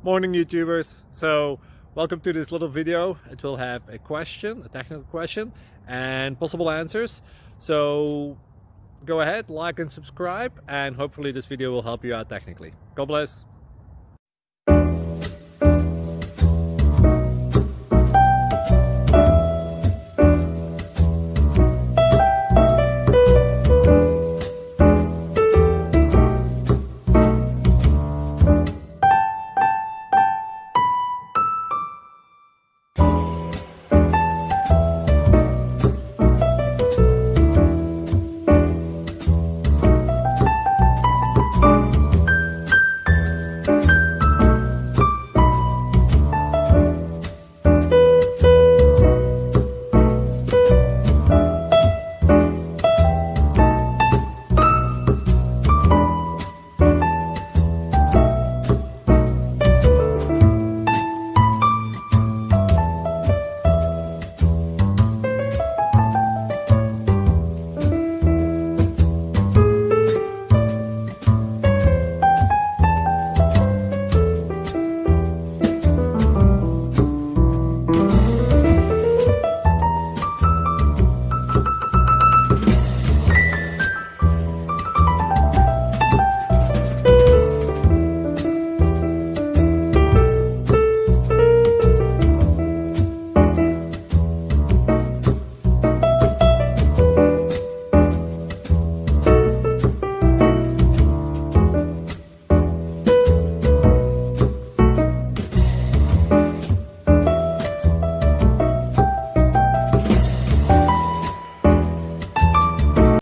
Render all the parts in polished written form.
Morning YouTubers. So welcome to this little video. It will have a question, a technical question, and possible answers. So go ahead, like and subscribe, and hopefully this video will help you out technically. God bless.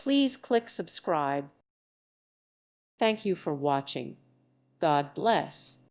Please click subscribe. Thank you for watching. God bless.